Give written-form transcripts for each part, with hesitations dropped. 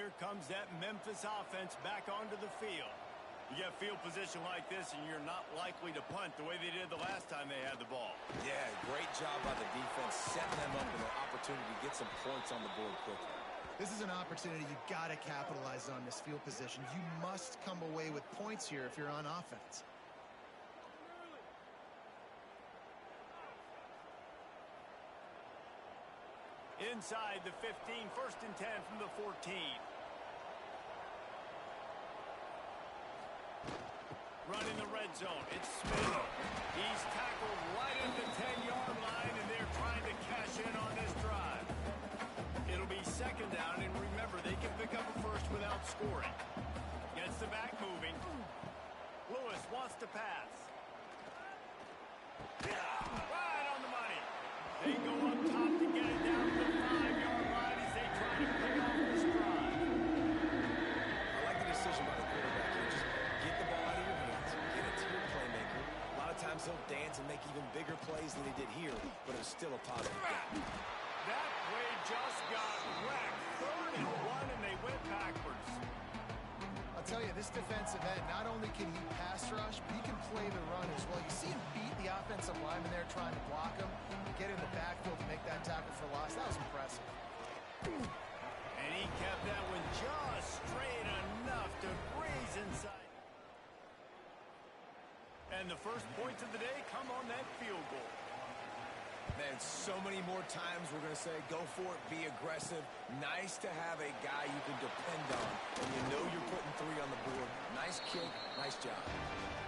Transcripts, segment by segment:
here comes that Memphis offense back onto the field. You get field position like this, and you're not likely to punt the way they did the last time they had the ball. Yeah, great job by the defense, setting them up with an opportunity to get some points on the board quickly. This is an opportunity you've got to capitalize on this field position. You must come away with points here if you're on offense. Inside the 15, 1st and 10 from the 14. Running the red zone. It's Smith. He's tackled right at the 10-yard line, and they're trying to cash in on this drive. It'll be 2nd down, and remember, they can pick up a first without scoring. Gets the back moving. Lewis wants to pass. Right on the money. They go up top to get it down to the 5-yard line as they try to pick off this drive. I like the decision by the quarterback here. Just get the ball out of your hands. Get it to your playmaker. A lot of times he'll dance and make even bigger plays than he did here, but it was still a positive game. That play just got wrecked. 3rd and 1, and they went backwards. I'll tell you, this defensive end, not only can he pass rush, but he can play the run as well. You see him beat the offensive lineman there trying to block him, get in the backfield to make that tackle for loss. That was impressive. And he kept that one just straight enough to breeze inside. And the first points of the day come on that field goal. Man, so many more times we're going to say, go for it, be aggressive. Nice to have a guy you can depend on when you know you're putting 3 on the board. Nice kick, nice job.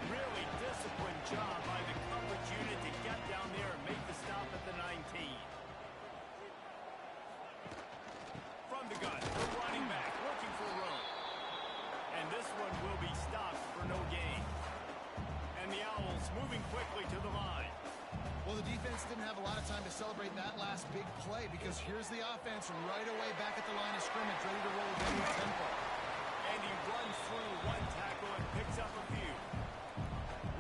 Really disciplined job by the coverage unit to get down there and make the stop at the 19. From the gun, the running back looking for room. And this one will be stopped for no gain. And the Owls moving quickly to the line. Well, the defense didn't have a lot of time to celebrate that last big play because here's the offense right away back at the line of scrimmage, ready to roll again with tempo. And he runs through one tackle and picks up a few.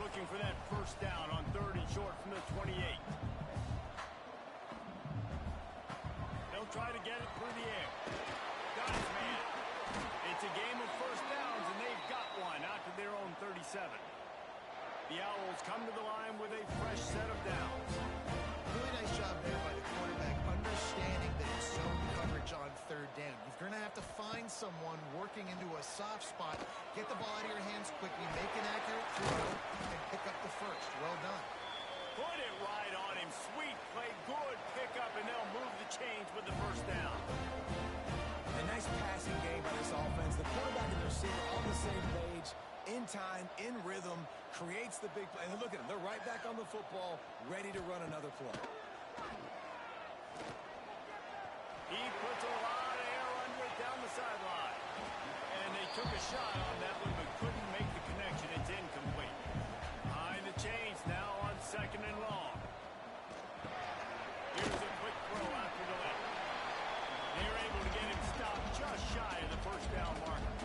Looking for that 1st down on 3rd and short from the 28. They'll try to get it through the air. Got his man. It's a game of 1st downs, and they've got one out to their own 37. The Owls come to the line with a fresh set of downs. Really nice job there by the quarterback, understanding that it's zone coverage on 3rd down. You're going to have to find someone working into a soft spot, get the ball out of your hands quickly, make an accurate throw, and pick up the first. Well done. Put it right on him. Sweet play, good pickup, and they'll move the chains with the 1st down. A nice passing game by this offense. The quarterback and the receiver on the same page, in time, in rhythm, creates the big play. And look at them. They're right back on the football, ready to run another play. He puts a lot of air under it down the sideline. And they took a shot on that one, but couldn't make the connection. It's incomplete. Behind the chains now on 2nd and long. Here's a quick throw after the left. They're able to get him stopped just shy of the 1st down marker.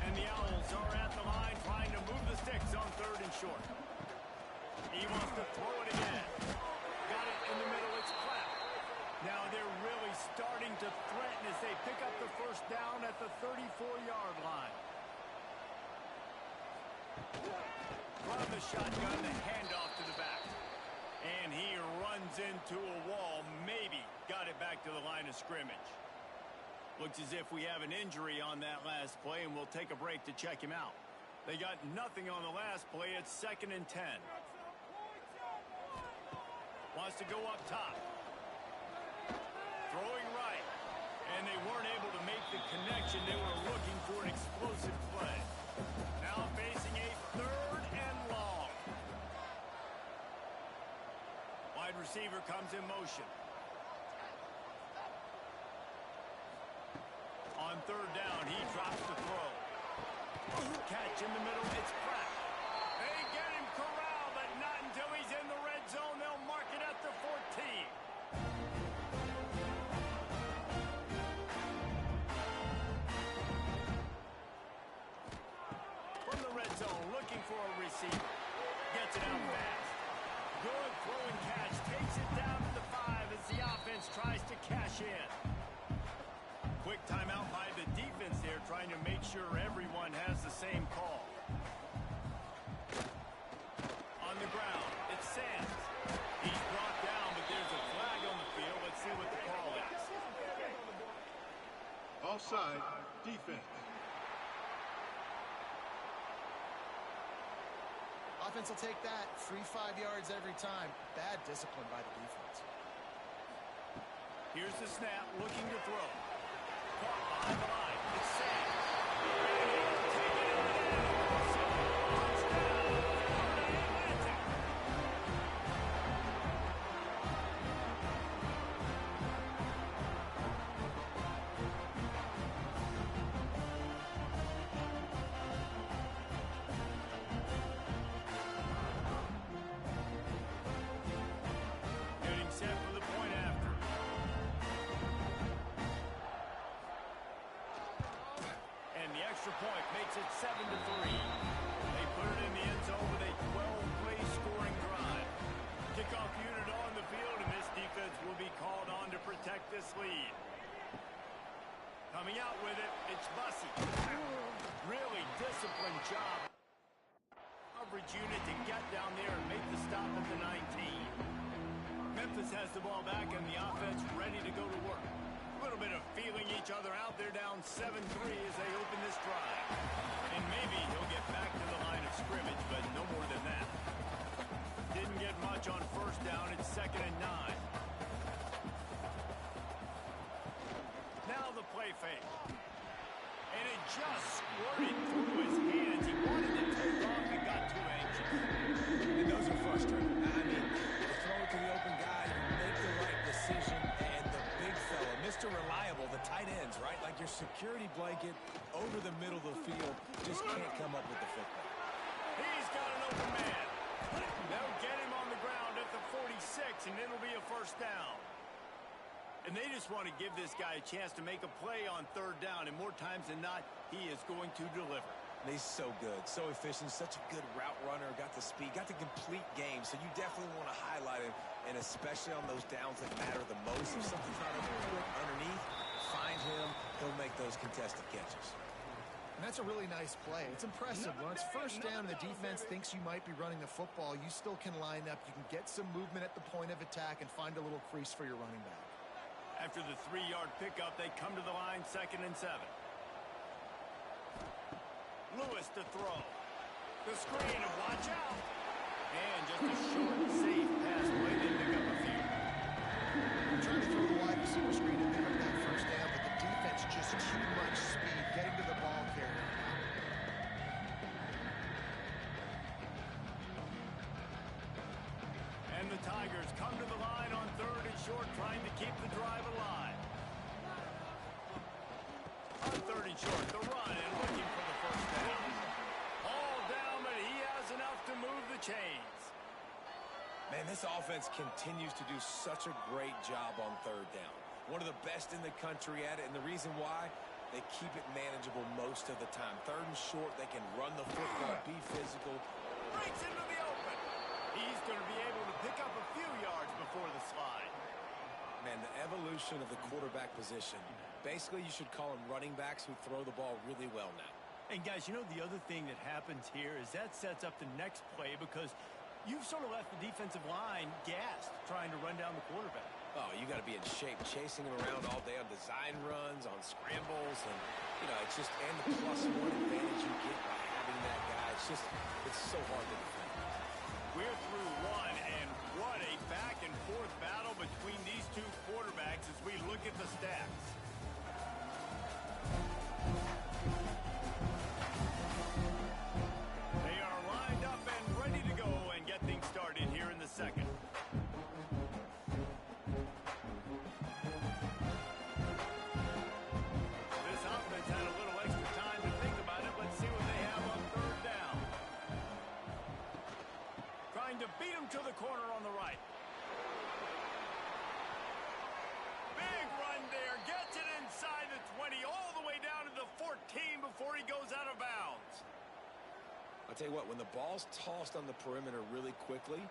And the Owls are at the line trying to move the sticks on 3rd and short. He wants to throw it again. Got it in the middle. It's clapped. Now they're really starting to threaten as they pick up the 1st down at the 34-yard line. From the shotgun, the handoff to the back. And he runs into a wall. Maybe got it back to the line of scrimmage. Looks as if we have an injury on that last play, and we'll take a break to check him out. They got nothing on the last play. It's 2nd and 10. Wants to go up top. Throwing right. And they weren't able to make the connection. They were looking for an explosive play. Now facing a 3rd and long. Wide receiver comes in motion. On 3rd down, he drops the throw. Catch in the middle, it's cracked. They get him corralled, but not until he's in the red zone. They'll mark it at the 14. From the red zone, looking for a receiver. Gets it out fast. Good throw and catch. Takes it down to the 5 as the offense tries to cash in. Quick timeout by the defense there, trying to make sure everyone has the same call. On the ground, it's Sands. He's brought down, but there's a flag on the field. Let's see what the call is. Offside, defense. Offense will take that. Free 5 yards every time. Bad discipline by the defense. Here's the snap, looking to throw. Caught behind the line. It's Sands. Set for the point after. And the extra point makes it 7-3. They put it in the end zone with a 12-play scoring drive. Kickoff unit on the field, and this defense will be called on to protect this lead. Coming out with it, it's Bussey. Really disciplined job. Coverage unit to get down there and make the stop at the 19. Memphis has the ball back and the offense ready to go to work. A little bit of feeling each other out. They're down 7-3 as they open this drive. And maybe he'll get back to the line of scrimmage, but no more than that. Didn't get much on first down. It's 2nd and 9. Now the play fake. And it just squirted through his hands. He wanted to take off and got too anxious. And those are frustrating. I mean, throw it to the open guy, make the right decision, and the big fella, Mr. Reliable, the tight ends, right? Like your security blanket over the middle of the field, just can't come up with the football. He's got an open man. They'll get him on the ground at the 46, and it'll be a first down. And they just want to give this guy a chance to make a play on 3rd down, and more times than not, he is going to deliver. And he's so good, so efficient, such a good route runner, got the speed, got the complete game, so you definitely want to highlight him, and especially on those downs that matter the most. If something's not underneath, find him, he'll make those contested catches. And that's a really nice play. It's impressive. When it's first down and the defense thinks you might be running the football, you still can line up. You can get some movement at the point of attack and find a little crease for your running back. After the 3-yard pickup, they come to the line, 2nd and 7. Lewis to throw. The screen, and watch out. And just a short, safe pass play. They pick up a few. Trying to throw the wide receiver screen and pick up that first down, but the defense just too much speed getting to the ball carrier. And the Tigers come to the line on 3rd and short, trying to keep the drive alive. On 3rd and short, the run, and looking for the first down. All down, but he has enough to move the chains. Man, this offense continues to do such a great job on 3rd down. One of the best in the country at it, and the reason why, they keep it manageable most of the time. 3rd and short, they can run the football, be physical. Breaks into the open. He's going to be able to pick up a few yards before the slide. Man, the evolution of the quarterback position. Basically, you should call them running backs who throw the ball really well now. And guys, you know the other thing that happens here is that sets up the next play because you've sort of left the defensive line gassed trying to run down the quarterback. Oh, you got to be in shape, chasing him around all day on design runs, on scrambles, and, you know, it's just, and the +1 advantage you get by having that guy. It's so hard to defend. We're through one, and what a back-and-forth battle between these two quarterbacks as we look at the stats. They are lined up and ready to go and get things started here in the 2nd. This offense had a little extra time to think about it. Let's see what they have on 3rd down. Trying to beat him to the corner on the right. Big run there. Gets it inside the 20, all the way down to the 14 before he goes out of bounds. I'll tell you what, when the ball's tossed on the perimeter really quickly,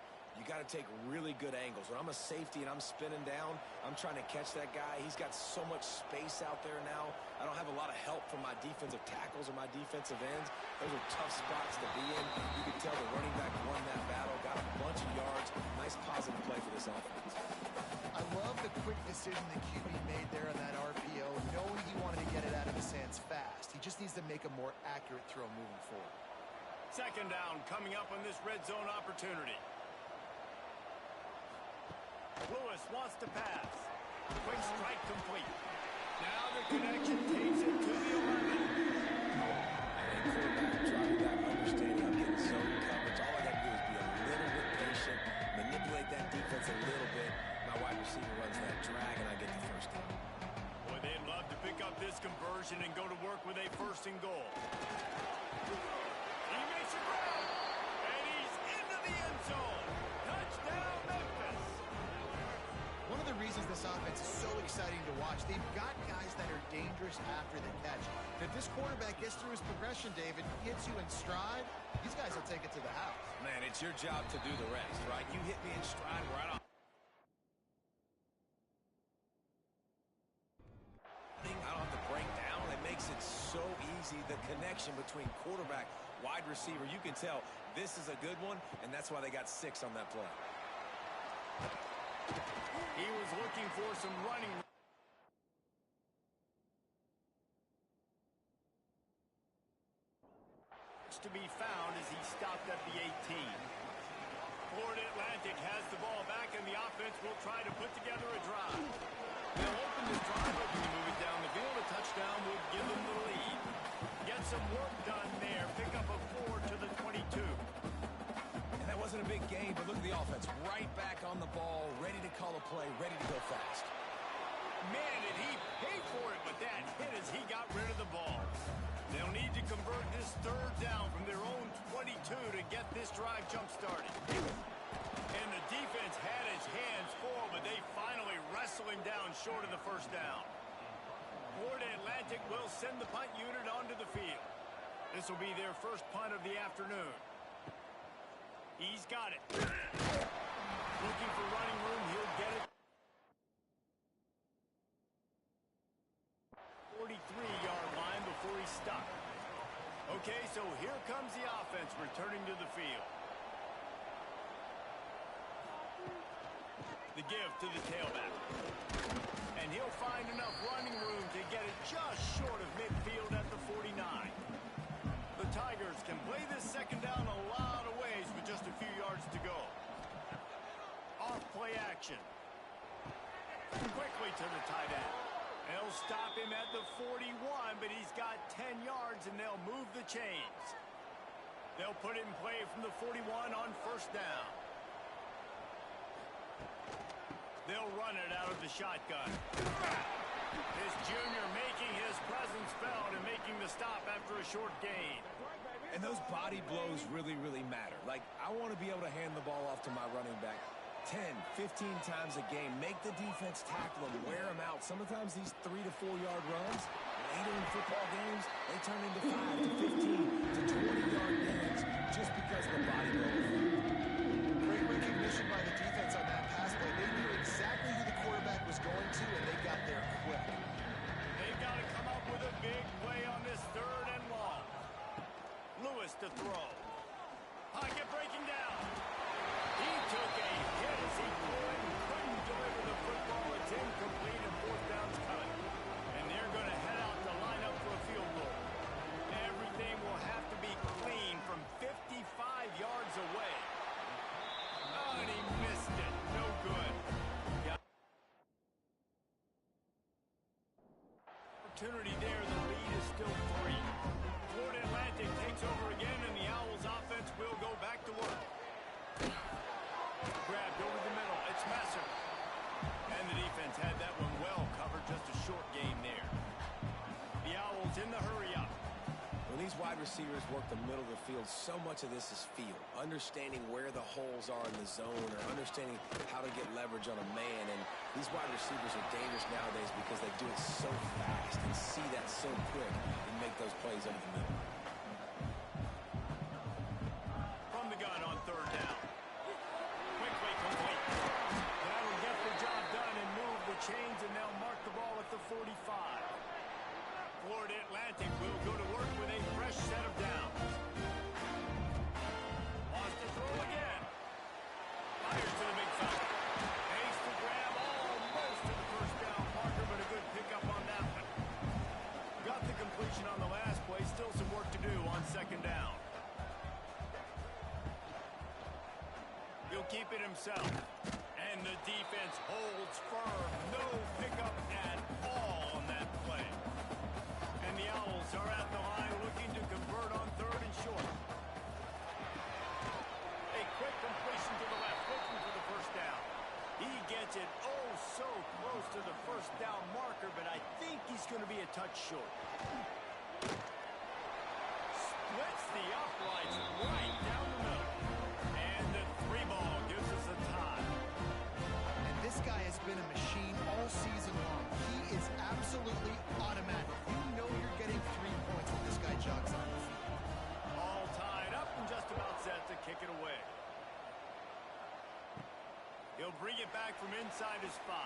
You got to take really good angles. When I'm a safety and I'm spinning down, I'm trying to catch that guy. He's got so much space out there now. I don't have a lot of help from my defensive tackles or my defensive ends. Those are tough spots to be in. You can tell the running back won that battle, got a bunch of yards. Nice positive play for this offense. I love the quick decision the QB made there on that RPO, knowing he wanted to get it out of his hands fast. He just needs to make a more accurate throw moving forward. Second down coming up on this red zone opportunity. Lewis wants to pass. Quick strike complete. Now the connection takes it to the 11. And quarterback dropping back, understanding I'm getting zone coverage. All I got to do is be a little bit patient, manipulate that defense a little bit. My wide receiver runs that drag, and I get the first down. Boy, they'd love to pick up this conversion and go to work with a first and goal. He makes a grab, and he's into the end zone. Touchdown, Memphis. One of the reasons this offense is so exciting to watch, they've got guys that are dangerous after the catch. And if this quarterback gets through his progression, David, hits you in stride, these guys will take it to the house. Man, it's your job to do the rest, right? You hit me in stride where I don't have to break down. It makes it so easy. The connection between quarterback, wide receiver, you can tell this is a good one, and that's why they got 6 on that play. He was looking for some running. To be found as he stopped at the 18. Florida Atlantic has the ball back, and the offense will try to put together a drive. They'll open this drive, looking to move it down the field. A touchdown would give them the lead. Get some work done there. Pick up a 4 to the 22. And that wasn't a big game, but look at the offense. Right back on the ball, ready to call a play, ready to go fast. Man, did he pay for it, but that hit as he got rid of the ball. They'll need to convert this third down from their own 22 to get this drive jump-started. And the defense had its hands full, but they finally wrestle him down short of the first down. Florida Atlantic will send the punt unit onto the field. This will be their first punt of the afternoon. He's got it. Looking for running room, he'll get it. 43-yard line before he stopped. Okay, so here comes the offense returning to the field. The give to the tailback. And he'll find enough running room to get it just short of midfield at the 49. The Tigers can play this second down a lot of ways with just a few yards to go. Off play action. Quickly to the tight end. They'll stop him at the 41, but he's got 10 yards, and they'll move the chains. They'll put it in play from the 41 on first down. They'll run it out of the shotgun. His junior making his presence felt and making the stop after a short gain. And those body blows really, really matter. Like, I want to be able to hand the ball off to my running back 10, 15 times a game. Make the defense tackle them, wear them out. Sometimes these 3 to 4 yard runs, later in football games, they turn into 5 to 15 to 20 yard gains just because of the body blow. Great recognition by the defense on that pass play. They knew exactly who the quarterback was going to, and they got there quick. They've got to come up with a big play on this third and long. Lewis to throw. Pocket breaking down. He took a hit as he couldn't deliver the football. It's incomplete and fourth down's cut. And they're going to head out to line up for a field goal. Everything will have to be clean from 55 yards away. Oh, and he missed it. No good. Opportunity there. The lead is still 3. Florida Atlantic takes over again, and the Owls offense will go back to work. Grabbed over the middle. It's Messer. And the defense had that one well covered. Just a short gain there. The Owls in the hurry-up. When these wide receivers work the middle of the field, so much of this is feel. Understanding where the holes are in the zone or understanding how to get leverage on a man. And these wide receivers are dangerous nowadays because they do it so fast and see that so quick and make those plays over the middle. From the gun on third down. Quick keep it himself. And the defense holds firm. No pickup at all on that play. And the Owls are at the line looking to convert on 3rd and short. A quick completion to the left, looking for the first down. He gets it oh so close to the first down marker, but I think he's going to be a touch short. Splits the uprights right down the middle. And the 3-ball gives us a tie. And this guy has been a machine all season long. He is absolutely automatic. You know you're getting 3 points when this guy jogs on the field. All tied up and just about set to kick it away. He'll bring it back from inside his 5.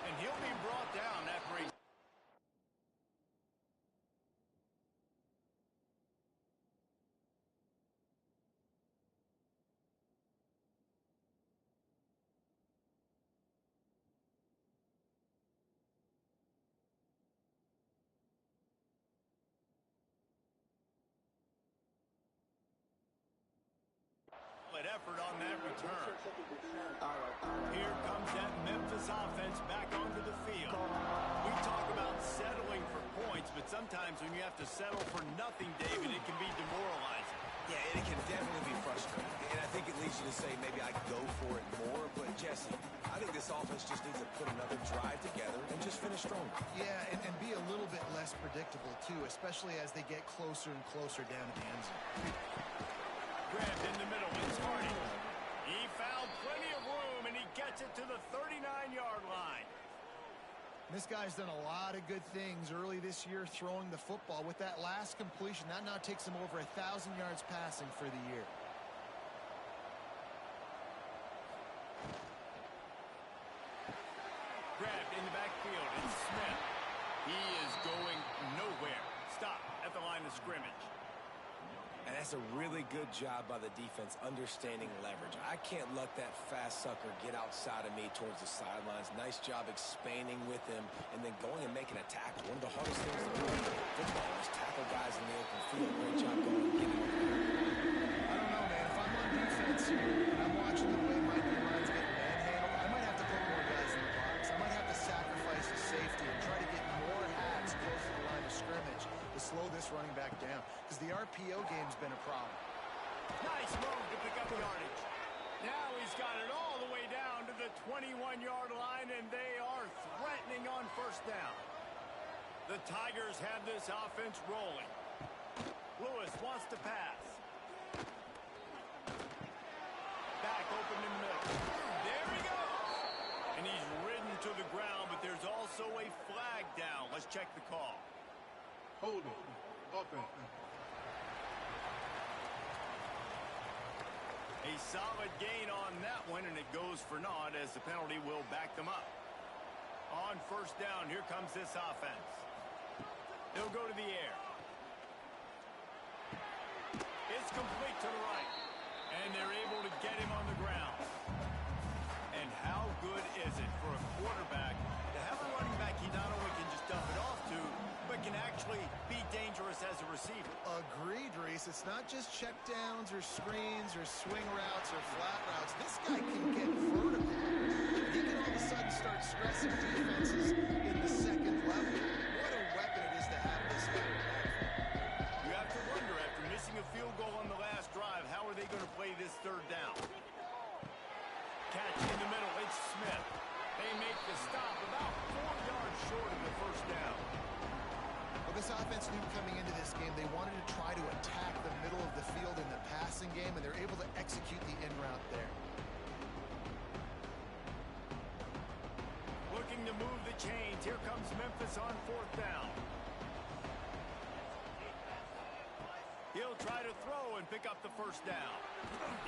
And he'll be brought down after he... effort on that return. Here comes that Memphis offense back onto the field. We talk about settling for points, but sometimes when you have to settle for nothing, David, it can be demoralizing. Yeah, it can definitely be frustrating. And I think it leads you to say maybe I could go for it more. But, Jesse, I think this offense just needs to put another drive together and just finish stronger. Yeah, and be a little bit less predictable, too, especially as they get closer and closer down to the end zone. Grabbed in the middle, it's Hardy. He found plenty of room, and he gets it to the 39-yard line. This guy's done a lot of good things early this year throwing the football. With that last completion, that now takes him over 1,000 yards passing for the year. Grabbed in the backfield, it's Smith. He is going nowhere. Stop at the line of scrimmage. And that's a really good job by the defense understanding leverage. I can't let that fast sucker get outside of me towards the sidelines. Nice job expanding with him and then going and making a tackle. One of the hardest things to do in football is tackle guys in the open field. Great job going and getting them. I don't know, man. If I'm on defense here and I'm watching the way my D-line's getting manhandled, I might have to put more guys in the box. I might have to sacrifice the safety and try to get more hats close to the line of scrimmage to slow this running back down, because the RPO game's been a problem. Nice move to pick up yardage. Now he's got it all the way down to the 21-yard line, and they are threatening on first down. The Tigers have this offense rolling. Lewis wants to pass. Back open in the middle. There he goes. And he's ridden to the ground, but there's also a flag down. Let's check the call. Hold it. Offense. A solid gain on that one, and it goes for naught as the penalty will back them up. On first down, here comes this offense. He'll go to the air. It's complete to the right, and they're able to get him on the ground. And how good is it for a quarterback to have a running back he not only can just dump it off to, but can actually be dangerous as a receiver? Agreed, Reese. It's not just check downs or screens or swing routes or flat routes. This guy can get vertical. He can all of a sudden start stressing defenses in the second level. What a weapon it is to have this guy. You have to wonder, after missing a field goal on the last drive, how are they going to play this third down? Catch in the middle, it's Smith. They make the stop about 4 yards short of the first down. Well, this offense knew coming into this game they wanted to try to attack the middle of the field in the passing game, and they're able to execute the in route there. Looking to move the chains. Here comes Memphis on fourth down. He'll try to throw and pick up the first down.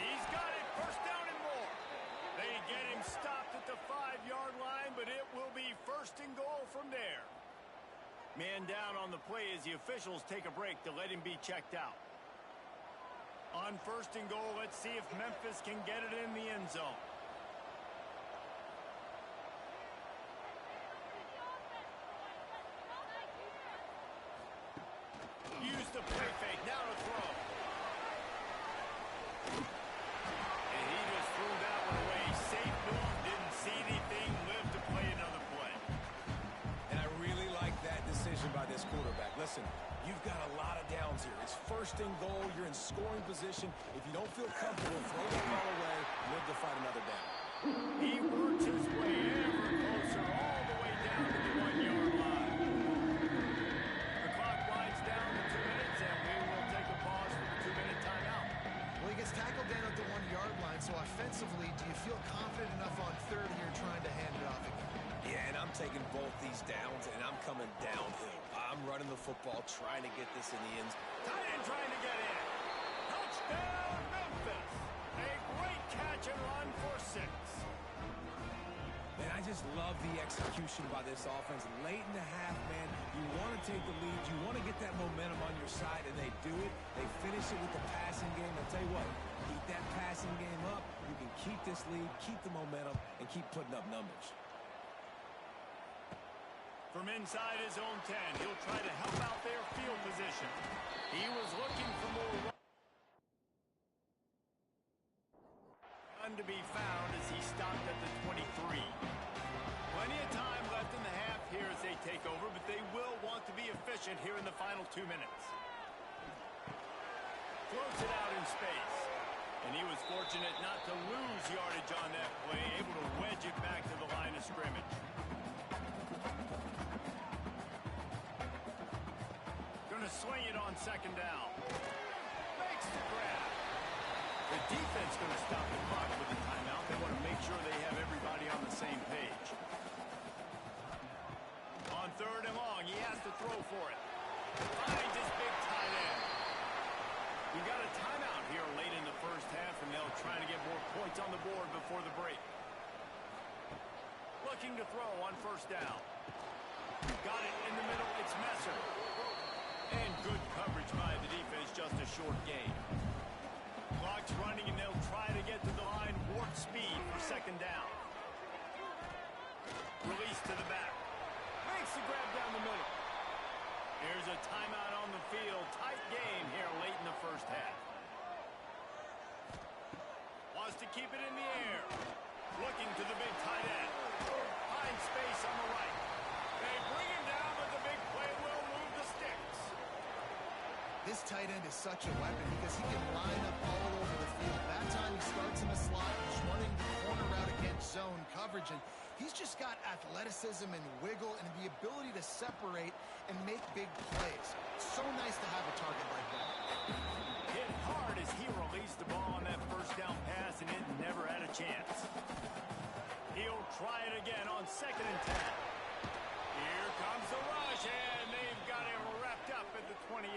He's got it. First down and more. They get him stopped at the 5-yard line, but it will be first and goal from there. Man down on the play as the officials take a break to let him be checked out. On first and goal, let's see if Memphis can get it in the end zone. Use the play fake, now to throw. first and goal. You're in scoring position. If you don't feel comfortable, throw the ball away. Live to fight another down. He works his way ever closer all the way down to the 1-yard line. The clock winds down to 2 minutes, and we will take a pause for the 2-minute timeout. Well, he gets tackled down at the 1-yard line, so offensively, do you feel confident enough on third here trying to hand it off again? Yeah, and I'm taking both these downs, and I'm coming downhill. I'm running the football, trying to get this in the end. Tight end trying to get in. Touchdown, Memphis. A great catch and run for 6. Man, I just love the execution by this offense. Late in the half, man, you want to take the lead. You want to get that momentum on your side, and they do it. They finish it with the passing game. I'll tell you what, keep that passing game up. You can keep this lead, keep the momentum, and keep putting up numbers. From inside his own 10, he'll try to help out their field position. He was looking for more run to be found as he stopped at the 23. Plenty of time left in the half here as they take over, but they will want to be efficient here in the final 2 minutes. Floats it out in space. And he was fortunate not to lose yardage on that play, able to wedge it back to the line of scrimmage. Going to swing it on second down. Makes the grab. The defense going to stop the clock with the timeout. They want to make sure they have everybody on the same page. On third and long, he has to throw for it. Finds his big tight end. We've got a timeout here late in the first half, and they'll try to get more points on the board before the break. Looking to throw on first down. Got it in the middle. It's Messer. And good coverage by the defense, just a short gain. Clock's running, and they'll try to get to the line. Warp speed for second down. Release to the back. Makes the grab down the middle. Here's a timeout on the field. Tight game here late in the first half. Wants to keep it in the air. Looking to the big tight end. Finds space on the right. They bring him down, but the big play will move the sticks. This tight end is such a weapon because he can line up all over the field. That time he starts in the slot. He's running the corner route against zone coverage, and he's just got athleticism and wiggle and the ability to separate and make big plays. So nice to have a target like that. Hit hard as he released the ball on that first down pass, and it never had a chance. He'll try it again on second and 10. Here comes the rush, and they've got him wrapped up at the 28.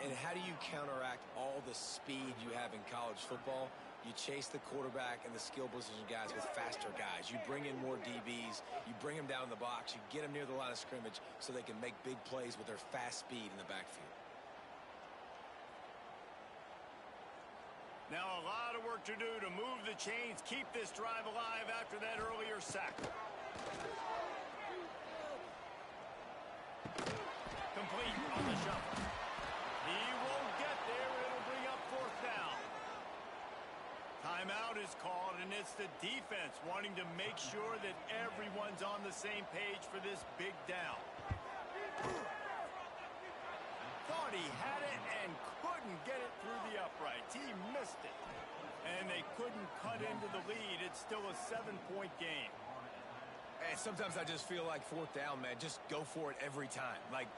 And how do you counteract all the speed you have in college football? You chase the quarterback and the skill position guys with faster guys. You bring in more DBs. You bring them down in the box. You get them near the line of scrimmage so they can make big plays with their fast speed in the backfield. Now a lot of work to do to move the chains, keep this drive alive after that earlier sack. Complete on the shuffle. He won't get there. It'll bring up fourth down. Timeout is called, and it's the defense wanting to make sure that everyone's on the same page for this big down. Thought he had it and couldn't get it through the uprights. He missed it. And they couldn't cut into the lead. It's still a 7-point game. And sometimes I just feel like fourth down, man. Just go for it every time. Like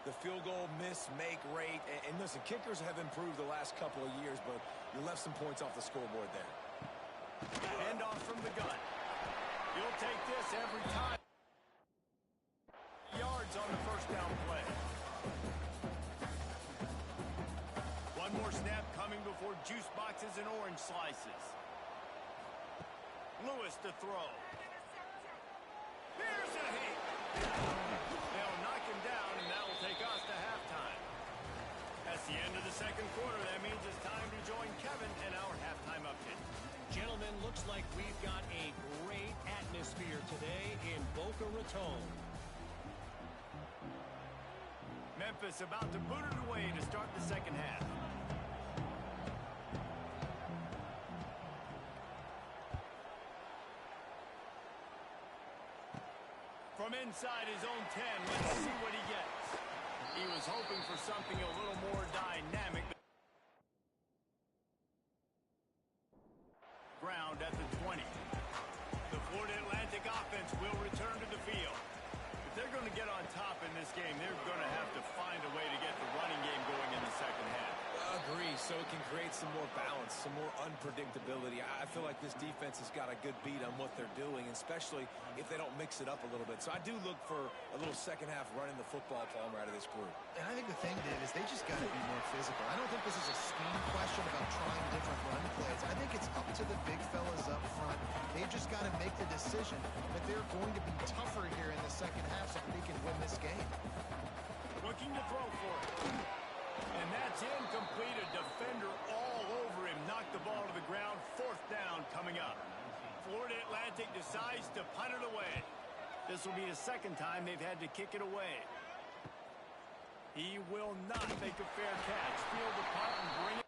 the field goal miss, make rate. And listen, kickers have improved the last couple of years, but you left some points off the scoreboard there. Hand off from the gun. You'll take this every time. Yards on the first down play. One more snap coming before juice boxes and orange slices. Lewis to throw. Here's a hit. They'll knock him down, and that'll take us to halftime. That's the end of the second quarter. That means it's time to join Kevin in our halftime update. Gentlemen, looks like we've got a great atmosphere today in Boca Raton. Memphis about to boot it away to start the second half. From inside his own 10, let's see what he gets. He was hoping for something a little more dynamic. get on top in this game, they're going to have to find a way to get the running game going in the second half. Agree, so it can create some more balance, some more unpredictability. I feel like this defense has got a good beat on what they're doing, especially if they don't mix it up a little bit. So I do look for a little second half running the football, Palmer, out of this group. And I think the thing, Dave, is they just got to be more physical. I don't think this is a scheme question about trying different run plays. I think it's up to the big fellas up front. They've just got to make the decision that they're going to be tougher here in the second half so that they can win this game. Looking to throw for it. And that's incomplete. A defender all over him. Knocked the ball to the ground. Fourth down coming up. Florida Atlantic decides to punt it away. This will be the second time they've had to kick it away. He will not make a fair catch. Field the punt and bring it.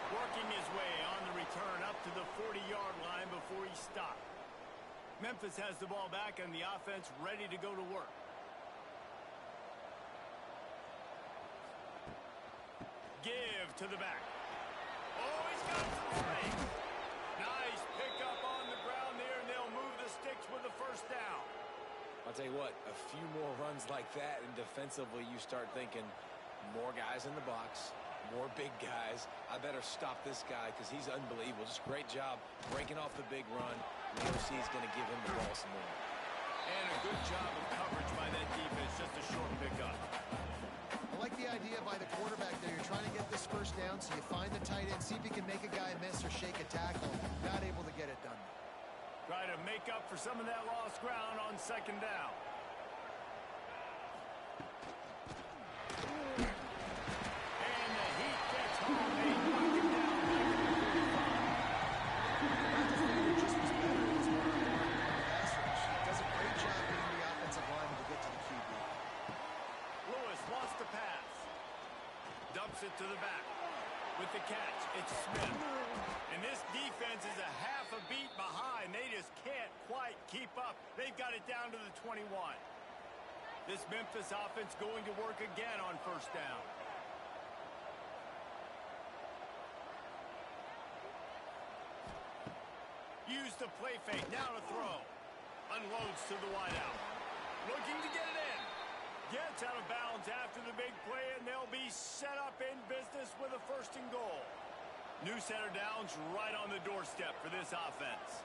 Working his way on the return up to the 40-yard line before he stopped. Memphis has the ball back and the offense ready to go to work. Give to the back. Oh, he's got some space. Nice pickup on the ground there, and they'll move the sticks with the first down. I'll tell you what, a few more runs like that, and defensively you start thinking more guys in the box, more big guys. I better stop this guy because he's unbelievable. Just great job breaking off the big run. The OC is going to give him the ball some more. And a good job of coverage by that defense. Just a short pickup. I like the idea by the quarterback there. You're trying to get this first down, so you find the tight end, see if you can make a guy miss or shake a tackle. Not able to get it done. Try to make up for some of that lost ground on second down. And the heat gets home. They knock him down. That defender just was better. It was more on the pass rush. Does a great job getting the offensive lineman to get to the QB. Lewis wants to pass. Dumps it to the back. With the catch, it's Smith. And this defense is a half a beat behind. They just can't quite keep up. They've got it down to the 21. This Memphis offense going to work again on first down. Use the play fake. Now to throw. Unloads to the wideout. Looking to get it in. Gets out of bounds after the big play, and they'll be set up in business with a first and goal. New center downs right on the doorstep for this offense.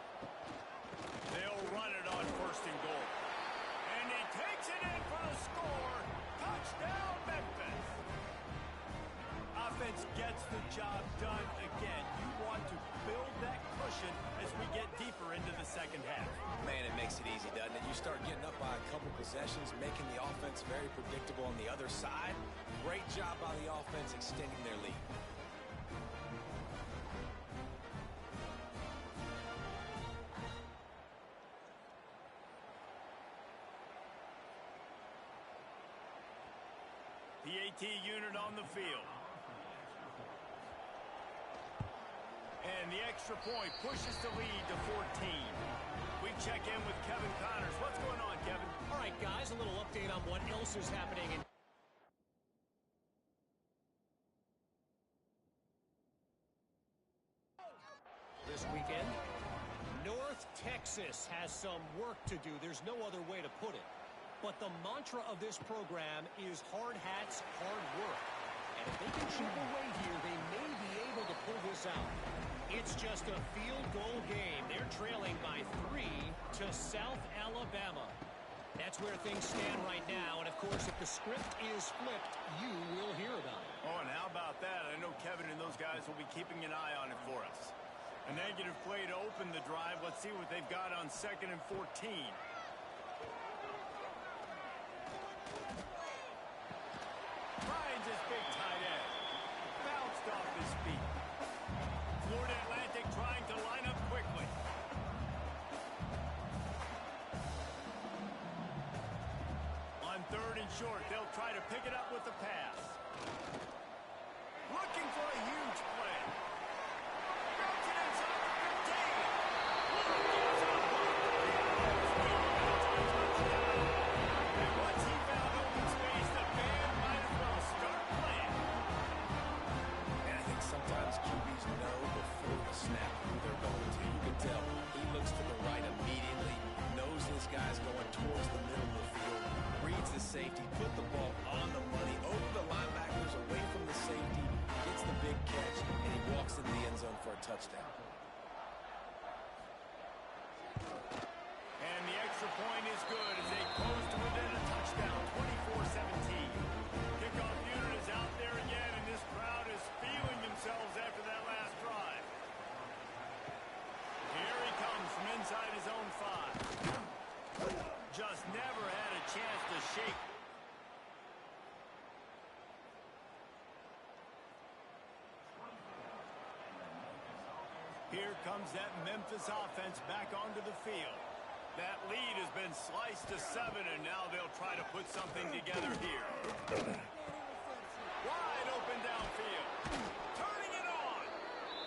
They'll run it on first and goal. And he takes it in for the score. Touchdown, Memphis. Offense gets the job done again. You want to build that cushion as we get deeper into the second half. Man, it makes it easy, doesn't it? You start getting up by a couple possessions, making the offense very predictable on the other side. Great job by the offense extending their lead. The AT unit on the field. And the extra point pushes the lead to 14. We check in with Kevin Connors. What's going on, Kevin? All right, guys, a little update on what else is happening in this weekend. North Texas has some work to do. There's no other way to put it. But the mantra of this program is hard hats, hard work. And if they can chip away here, they may be able to pull this out. It's just a field goal game. They're trailing by 3 to South Alabama. That's where things stand right now. And, of course, if the script is flipped, you will hear about it. Oh, and how about that? I know Kevin and those guys will be keeping an eye on it for us. A negative play to open the drive. Let's see what they've got on 2nd and 14. Finds his big tight end. Bounced off his feet. Florida Atlantic trying to line up quickly. On 3rd and short, they'll try to pick it up with the pass. Looking for a huge play. Drops it inside the 15. safety, put the ball on the money, over the linebackers, away from the safety, gets the big catch, and he walks into the end zone for a touchdown. And the extra point is good as they close to within a touchdown, 24-17. Kickoff unit is out there again, and this crowd is feeling themselves after that last drive. Here he comes from inside his own 5. Just never had a chance to shake. Here comes that Memphis offense back onto the field. That lead has been sliced to 7, and now they'll try to put something together here. Wide open downfield. Turning it on.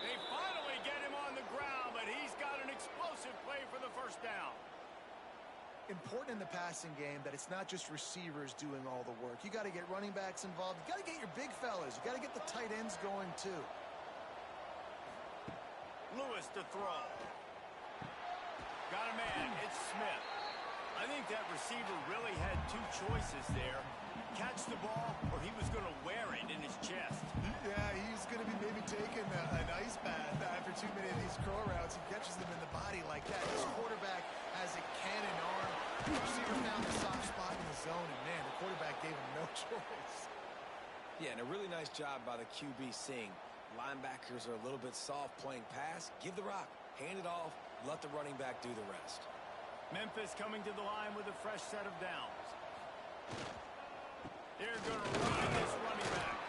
They finally get him on the ground, but he's got an explosive play for the first down. Important in the passing game that it's not just receivers doing all the work. You got to get running backs involved. You got to get your big fellas. You got to get the tight ends going too. Lewis to throw. Got a man. It's Smith. I think that receiver really had two choices there. Catch the ball, or he was going to wear it in his chest. Yeah, he's going to be maybe taking an ice bath after too many of these curl routes. He catches them in the body like that. This quarterback has a cannon arm. The receiver found the soft spot in the zone, and man, the quarterback gave him no choice. Yeah, and a really nice job by the QB seeing linebackers are a little bit soft playing pass. Give the rock, hand it off, let the running back do the rest. Memphis coming to the line with a fresh set of downs. They're going to run this running back.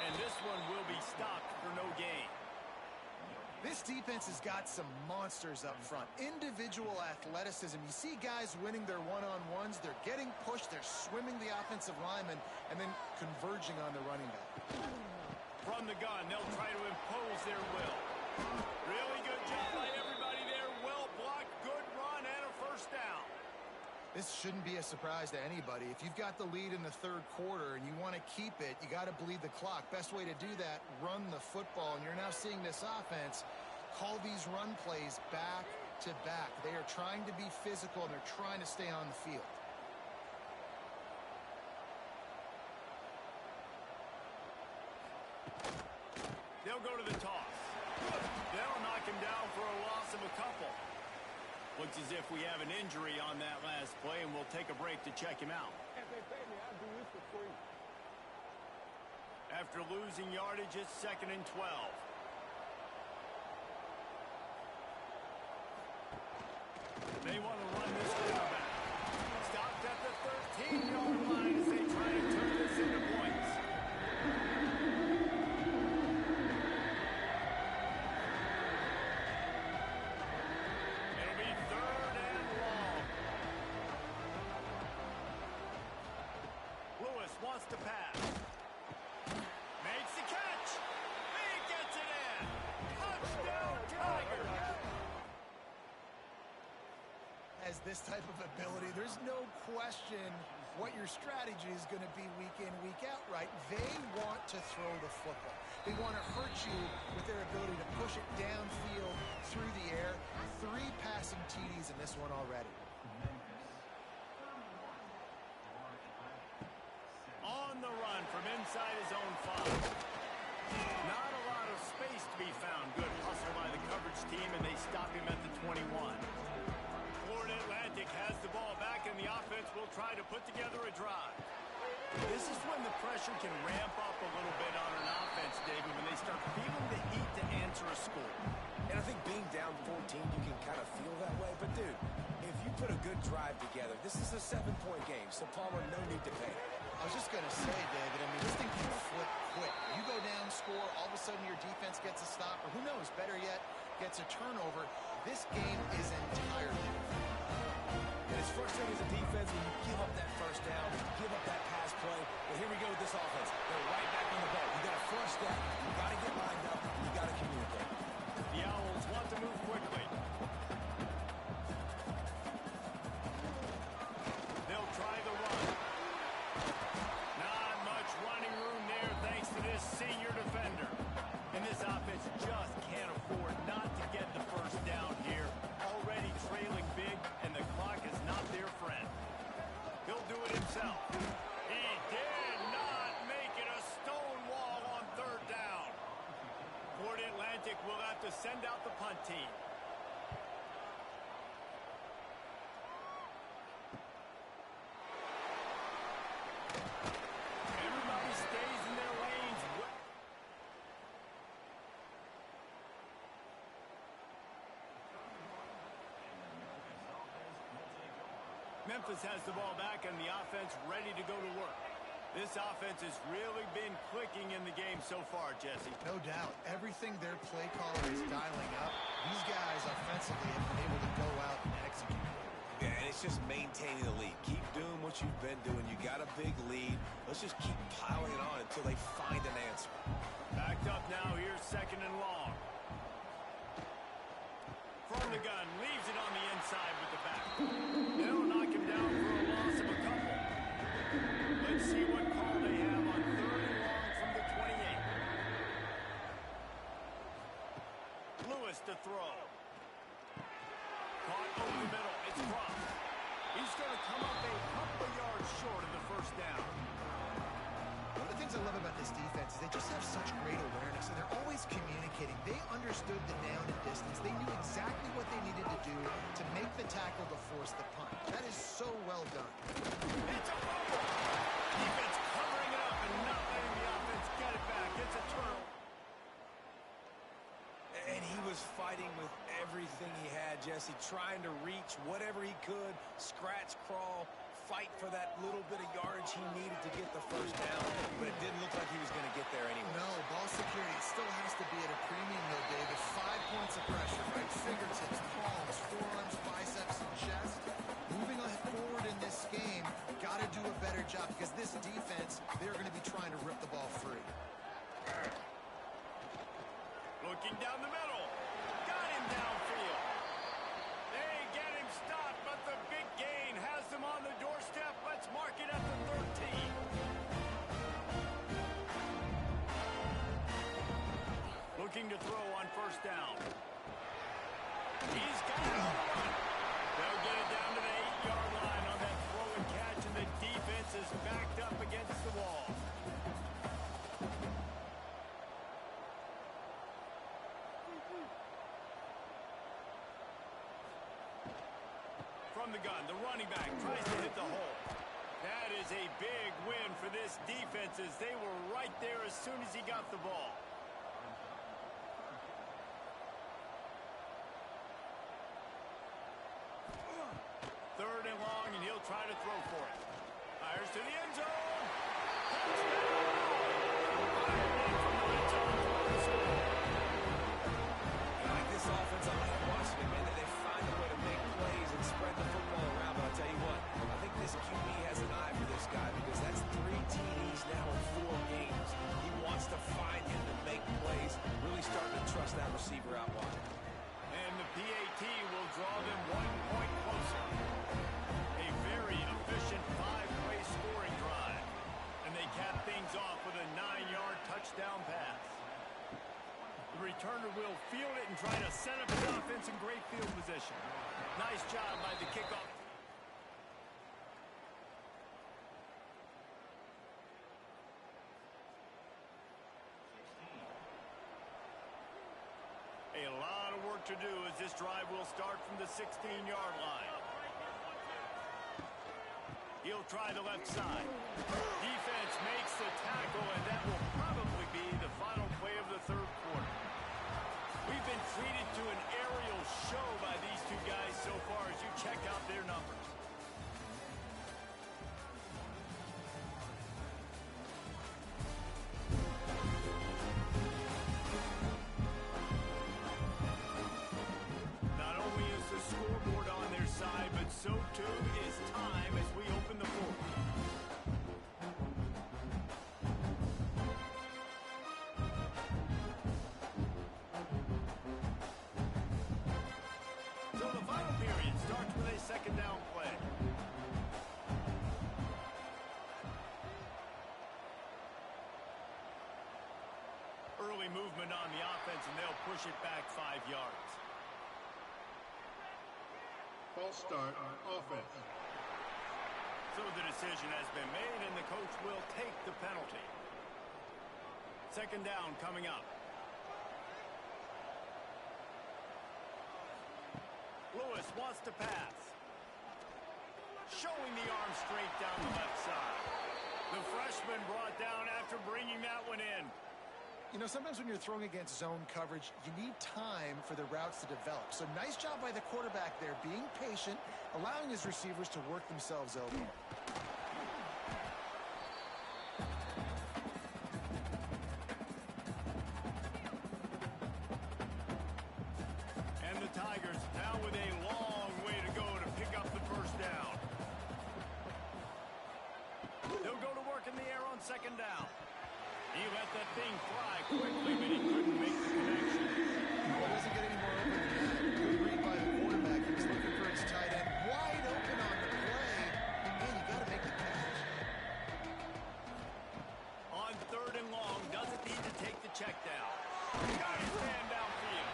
And this one will be stopped for no gain. This defense has got some monsters up front. Individual athleticism. You see guys winning their one-on-ones. They're getting pushed. They're swimming the offensive lineman and then converging on the running back. From the gun, they'll try to impose their will. Really good job by everybody there. Well blocked, good run, and a first down. This shouldn't be a surprise to anybody. If you've got the lead in the third quarter and you want to keep it, you got to bleed the clock. Best way to do that, run the football. And you're now seeing this offense call these run plays back to back. They are trying to be physical and they're trying to stay on the field. They'll go to the toss. They'll knock him down for a loss of a couple. Looks as if we have an injury on that last play, and we'll take a break to check him out. If they pay me, I'll do this for free. After losing yardage, it's 2nd and 12. They want to run this quarterback. Stopped at the 13-yard line as they try and turn this into points. Wants to pass. Makes the catch. He gets it in. Touchdown, Tigers. Has this type of ability, there's no question what your strategy is going to be week in, week out, right? They want to throw the football. They want to hurt you with their ability to push it downfield through the air. 3 passing TDs in this one already. On the run from inside his own 5. Not a lot of space to be found. Good hustle by the coverage team, and they stop him at the 21. Florida Atlantic has the ball back, and the offense will try to put together a drive. This is when the pressure can ramp up a little bit on an offense, David, when they start feeling the heat to answer a score. And I think being down 14, you can kind of feel that way. But, dude, if you put a good drive together, this is a 7-point game, so Palmer, no need to panic. I was just going to say, David, I mean, this thing can flip quick. You go down, score, all of a sudden your defense gets a stop, or who knows, better yet, gets a turnover. This game is entirely different. And it's frustrating as a defense when you give up that first down, give up that pass play. Well, here we go with this offense. They're right back on the ball. You got to flush that. You got to get lined up. You got to communicate. The Owls want to move quickly. They'll try the run. Not much running room there thanks to this senior defender. And this offense just can't afford not to get the first down here. Already trailing big, and the clock is not their friend. He'll do it himself. He did not make it a stone wall on third down. Florida Atlantic will have to send out the punt team. Everybody stays in their lanes. Memphis has the ball back and the offense ready to go to work. This offense has really been clicking in the game so far, Jesse. No doubt. Everything their play caller is dialing up, these guys offensively have been able to go out and execute. Yeah, and it's just maintaining the lead. Keep doing what you've been doing. You got a big lead. Let's just keep piling it on until they find an answer. Backed up now. Here's second and long. From the gun, leaves it on the inside with the back. They'll knock him down for a loss of a couple. Let's see what call they have on third and long from the 28. Lewis to throw. Caught over the middle. It's dropped. He's going to come up a couple of yards short of the first down. One of the things I love about this defense is they just have such great awareness, and they're always communicating. They understood the down and distance. They knew exactly what they needed to do to make the tackle to force the punt. That is so well done. It's a fumble. Defense covering it up and not letting the offense get it back. It's a turnover. And he was fighting with everything he had, Jesse, trying to reach whatever he could, scratch, crawl, fight for that little bit of yardage he needed to get the first down, but it didn't look like he was going to get there anyway. No, ball security still has to be at a premium, though, David. 5 points of pressure, right? Fingertips, palms, forearms, biceps, and chest. Moving forward in this game, got to do a better job because this defense, they're going to be trying to rip the ball free. Looking down the middle. Got him downfield. They get him stopped, but the big gain has them on the doorstep. Let's mark it at the 13. Looking to throw on first down. He's got it on the run. They'll get it down to the 8-yard line on that throw and catch, and the defense is backed up against the wall. From the gun, the running back tries to hit the hole. That is a big win for this defense as they were right there as soon as he got the ball. Third and long, and he'll try to throw for it. Fires to the end zone. I like this offense. I like watching them, man. They find a way to make plays and spread the football around. But I'll tell you what, I think this QB has an eye for this guy because that's 3 TDs now in 4 games. He wants to find him to make plays, really starting to trust that receiver out wide. And the PAT will draw them 1 point closer. A very efficient 5-play scoring drive. And they cap things off with a 9-yard touchdown pass. The returner will field it and try to set up his offense in great field position. Nice job by the kickoff. A lot of work to do as this drive will start from the 16-yard line. He'll try the left side. Defense makes the tackle, and that will probably be the final play of the third quarter. We've been treated to an aerial show by these two guys so far as you check out their numbers. Not only is the scoreboard on their side, but so too is time as we open the fourth. So the final period starts with a second down play. Early movement on the offense, and they'll push it back 5 yards. False start, offense. So So the decision has been made, and the coach will take the penalty. Second down coming up. Lewis wants to pass. Showing the arm straight down the left side. The freshman brought down after bringing that one in. You know, sometimes when you're throwing against zone coverage, you need time for the routes to develop. So nice job by the quarterback there, being patient, allowing his receivers to work themselves over. And the Tigers now with a long way to go to pick up the first down. They'll go to work in the air on second down. He let that thing fly quickly, but he couldn't make the connection. Well, it doesn't get any more open than that. Good read by the quarterback. He was looking for his tight end. Wide open on the play. Man, you got to make the catch. On third and long, doesn't need to take the check down. Got his man downfield.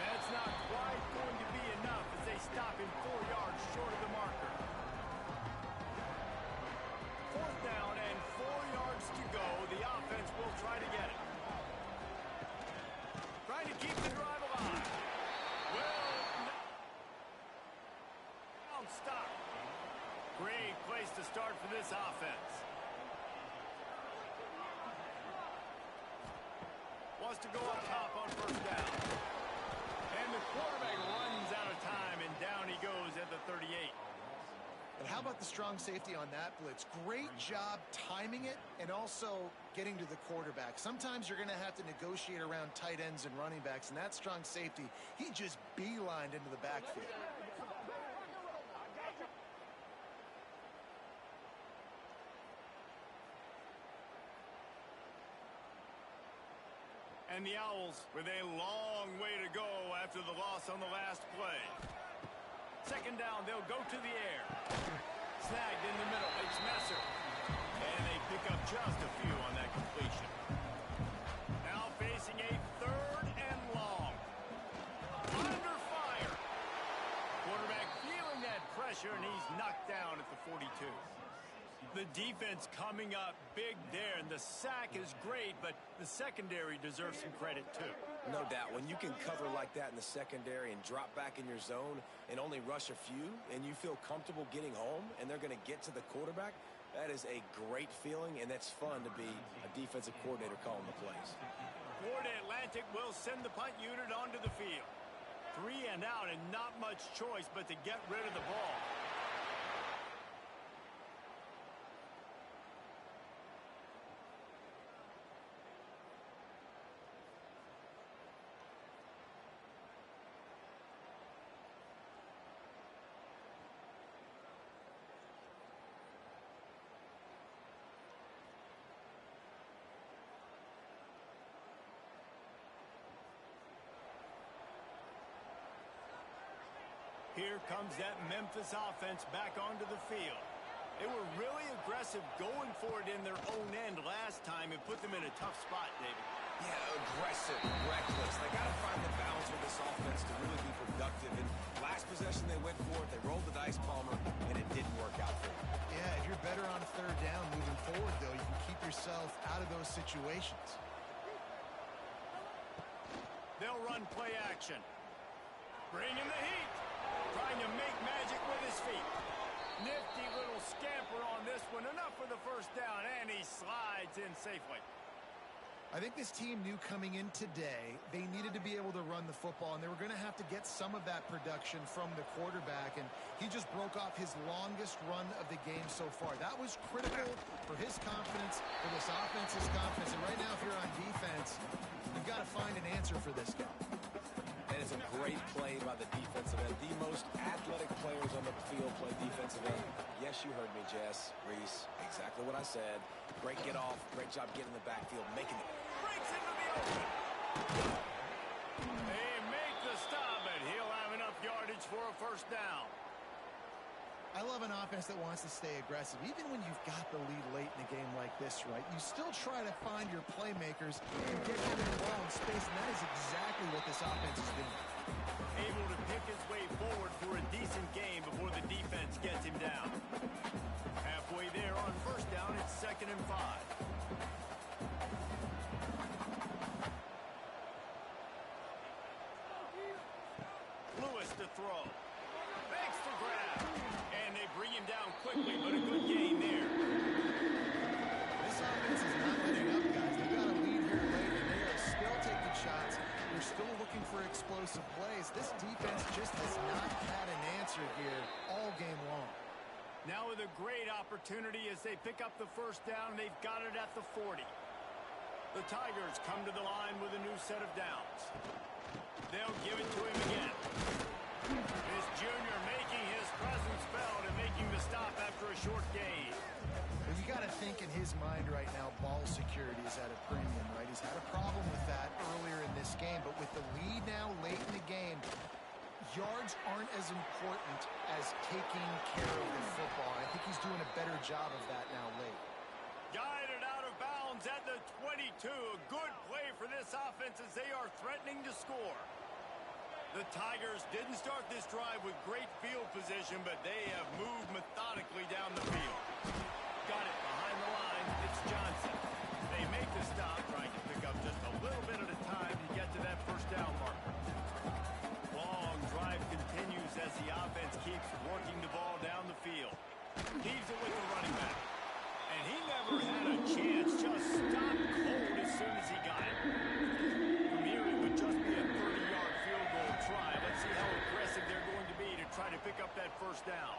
That's not quite going to be enough as they stop him 4 yards short of the marker. Fourth down and 4 yards to go. The offense will try to get it. Trying to keep the drive alive. Well, down stop. Great place to start for this offense. Wants to go up top on first down. And the quarterback runs out of time, and down he goes at the 38. But how about the strong safety on that blitz? Great job timing it and also getting to the quarterback. Sometimes you're going to have to negotiate around tight ends and running backs, and that strong safety, he just beelined into the backfield. And the Owls with a long way to go after the loss on the last play. Second down, they'll go to the air. Snagged in the middle, it's Messer. And they pick up just a few on that completion. Now facing a third and long. Under fire. Quarterback feeling that pressure, and he's knocked down at the 42. The defense coming up big there, and the sack is great, but the secondary deserves some credit too. No doubt. When you can cover like that in the secondary and drop back in your zone and only rush a few, and you feel comfortable getting home, and they're going to get to the quarterback, that is a great feeling, and that's fun to be a defensive coordinator calling the plays. Florida Atlantic will send the punt unit onto the field. 3 and out, and not much choice but to get rid of the ball. Here comes that Memphis offense back onto the field. They were really aggressive going for it in their own end last time and put them in a tough spot, David. Yeah, aggressive, reckless. They got to find the balance with this offense to really be productive. And last possession they went for it, they rolled the dice, Palmer, and it didn't work out for them. Yeah, if you're better on third down moving forward, though, you can keep yourself out of those situations. They'll run play action. Bring in the heat. Trying to make magic with his feet. Nifty little scamper on this one. Enough for the first down, and he slides in safely. I think this team knew coming in today they needed to be able to run the football, and they were going to have to get some of that production from the quarterback, and he just broke off his longest run of the game so far. That was critical for his confidence, for this offense's confidence, and right now if you're on defense, you've got to find an answer for this guy. And it's a great play by the defensive end. The most athletic players on the field play defensive end. Yes, you heard me, Jess, Reese. Exactly what I said. Great get off. Great job getting in the backfield, making it. Breaks into the open. They make the stop, and he'll have enough yardage for a first down. I love an offense that wants to stay aggressive. Even when you've got the lead late in a game like this, right, you still try to find your playmakers and get them in the ball in space, and that is exactly what this offense is doing. able to pick his way forward for a decent game before the defense gets him down. Halfway there on first down, it's 2nd and 5. Lewis to throw. Makes the grab. And they bring him down quickly, but a good gain there. This offense is not letting up, guys. They've got a lead here late, and they are still taking shots. They're still looking for explosive plays. This defense just has not had an answer here all game long. Now with a great opportunity as they pick up the first down, they've got it at the 40. The Tigers come to the line with a new set of downs. They'll give it to him again. This junior making his presence felt and making the stop after a short gain. But you got to think in his mind right now, ball security is at a premium, right? He's had a problem with that earlier in this game, but with the lead now late in the game, yards aren't as important as taking care of the football. I think he's doing a better job of that now late. Guided out of bounds at the 22. A good play for this offense as they are threatening to score. The Tigers didn't start this drive with great field position, but they have moved methodically down the field. Got it behind the line. It's Johnson. They make the stop, trying to pick up just a little bit at a time to get to that first down marker. Long drive continues as the offense keeps working the ball down the field. Leaves it with the running back. And he never had a chance. Just stopped cold as soon as he got it. From here, it would just be a 30-yard field goal try. Let's see how aggressive they're going to be to try to pick up that first down.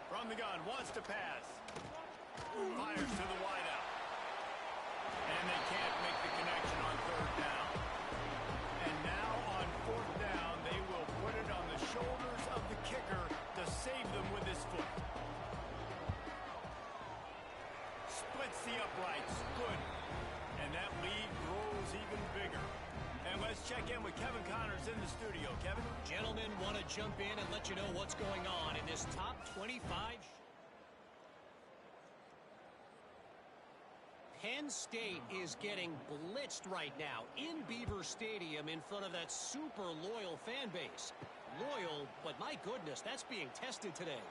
From the gun, wants to pass. Fires to the wideout. And they can't make the connection on 3rd down. And now on 4th down, they will put it on the shoulders of the kicker to save them with his foot. Splits the uprights. Good. And that lead grows even bigger. And let's check in with Kevin Connors in the studio. Kevin? Gentlemen, want to jump in and let you know what's going on in this top 25. Penn State is getting blitzed right now in Beaver Stadium in front of that super loyal fan base. Loyal, but my goodness, that's being tested today.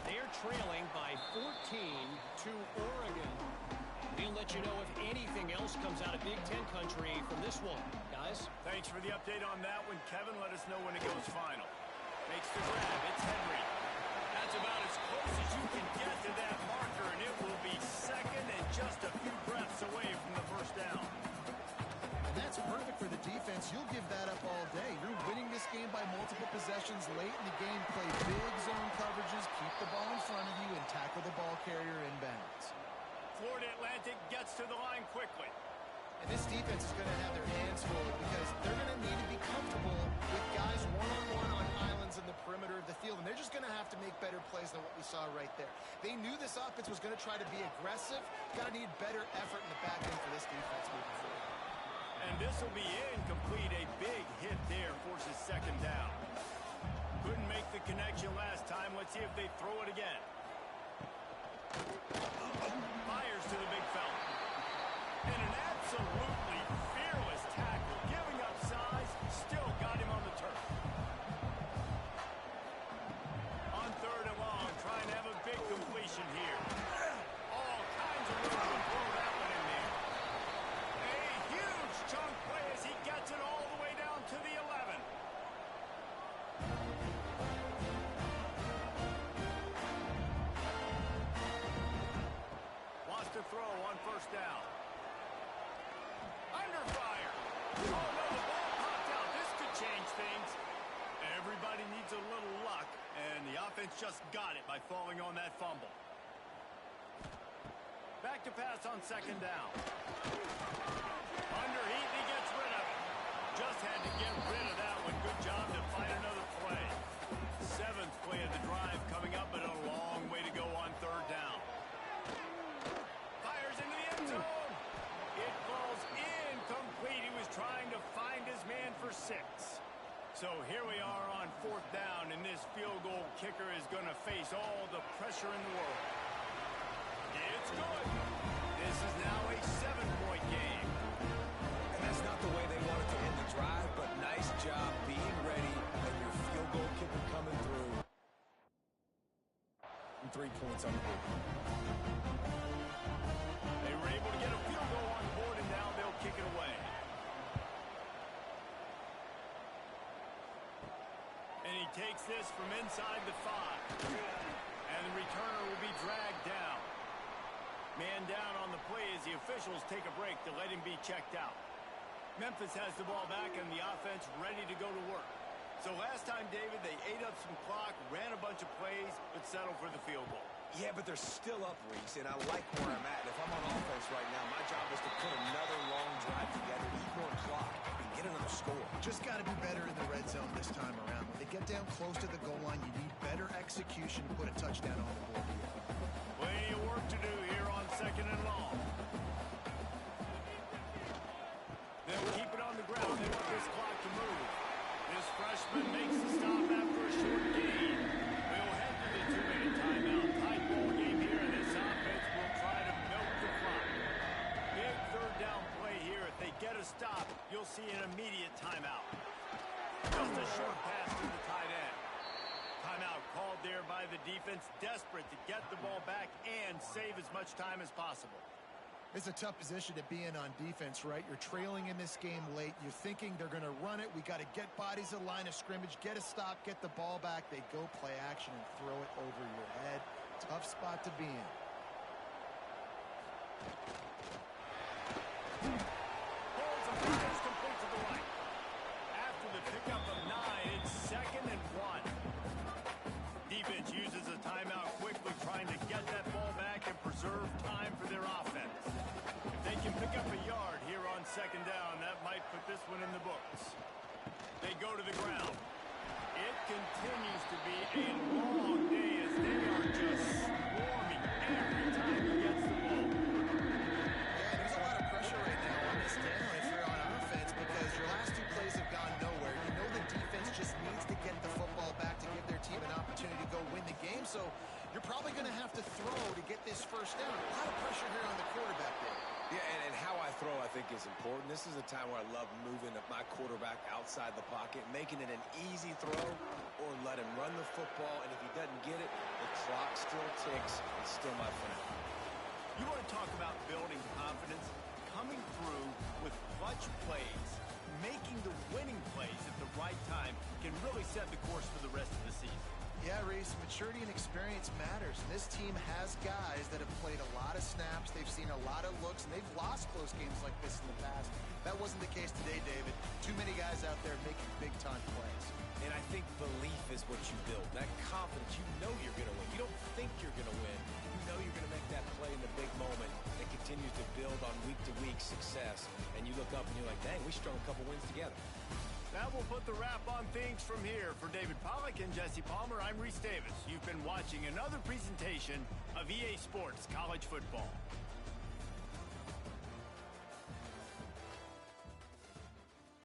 They're trailing by 14 to Oregon. We'll let you know if anything else comes out of Big Ten country from this one. Guys? Thanks for the update on that one, Kevin. Let us know when it goes final. Makes the grab. It's Henry. That's about as close as you can get to that marker, and it will be 2nd and just a few breaths away from the first down. And that's perfect for the defense. You'll give that up all day. You're winning this game by multiple possessions late in the game. Play big zone coverages, keep the ball in front of you, and tackle the ball carrier in bounds. Florida Atlantic gets to the line quickly. And this defense is going to have their hands full because they're going to need to be comfortable with guys one-on-one on islands in the perimeter of the field. And they're just going to have to make better plays than what we saw right there. They knew this offense was going to try to be aggressive. Got to need better effort in the back end for this defense moving forward. And this will be incomplete. A big hit there forces 2nd down. Couldn't make the connection last time. Let's see if they throw it again. Fires to the big fella. And an absolutely fearless tackle. Giving up size, still got him on the turf. On 3rd and long, trying to have a big completion here. All kinds of room to throw that one in there. A huge chunk play as he gets it all the way down to the 11. Wants to throw on 1st down. Under fire. Oh, no, the ball popped out. This could change things. Everybody needs a little luck, and the offense just got it by falling on that fumble. Back to pass on 2nd down. Under heat, he gets rid of it. Just had to get rid of that one. Good job to find another play. 7th play of the drive coming up, but a long way to go on 3rd down. Fires into the end zone. It falls incomplete. He was trying to find his man for 6. So here we are on 4th down, and this field goal kicker is going to face all the pressure in the world. It's good. This is now a 7-point game. And that's not the way they wanted to end the drive, but nice job being ready 3 points on the board. They were able to get a field goal on the board, and now they'll kick it away. And he takes this from inside the 5. And the returner will be dragged down. Man down on the play as the officials take a break to let him be checked out. Memphis has the ball back and the offense ready to go to work. So last time, David, they ate up some clock, ran a bunch of plays, but settled for the field goal. Yeah, but they're still up, Reese, and I like where I'm at. And if I'm on offense right now, my job is to put another long drive together, eat more clock, and get another score. Just got to be better in the red zone this time around. When they get down close to the goal line, you need better execution to put a touchdown on the board. Plenty of work to do here on 2nd and long. They'll keep it on the ground. They want this clock to move. This freshman makes the stop after a short gain. We'll head to the 2-minute timeout. Tight ball game here, and this offense will try to milk the clock. Big third down play here. If they get a stop, you'll see an immediate timeout. Just a short pass to the tight end. Timeout called there by the defense, desperate to get the ball back and save as much time as possible. It's a tough position to be in on defense, right? You're trailing in this game late. You're thinking they're going to run it. We got to get bodies in line of scrimmage, get a stop, get the ball back. They go play action and throw it over your head. Tough spot to be in. Holds and pass complete to the right. After the pickup of 9, it's 2nd and 1. Defense uses a timeout quickly, trying to get that ball back and preserve time for their offense. If they can pick up a yard here on 2nd down, that might put this one in the books. They go to the ground. It continues to be a long day as they are just swarming every time he gets the ball. Yeah, there's a lot of pressure right now on this down if you're on offense because your last 2 plays have gone nowhere. You know the defense just needs to get the football back to give their team an opportunity to go win the game, so you're probably going to have to throw to get this first down. A lot of pressure here on the quarterback there. Yeah, and how I throw, I think, is important. This is a time where I love moving my quarterback outside the pocket, making it an easy throw, or let him run the football, and if he doesn't get it, the clock still ticks. It's still my friend. You want to talk about building confidence? Coming through with clutch plays, making the winning plays at the right time can really set the course for the rest of the season. Yeah, Reese, maturity and experience matters. And this team has guys that have played a lot of snaps. They've seen a lot of looks, and they've lost close games like this in the past. That wasn't the case today, David. Too many guys out there making big-time plays. And I think belief is what you build. That confidence, you know you're going to win. You don't think you're going to win. You know you're going to make that play in the big moment that continues to build on week-to-week success. And you look up and you're like, dang, we strung a couple wins together. That will put the wrap on things from here. For David Pollack and Jesse Palmer, I'm Reese Davis. You've been watching another presentation of EA Sports College Football.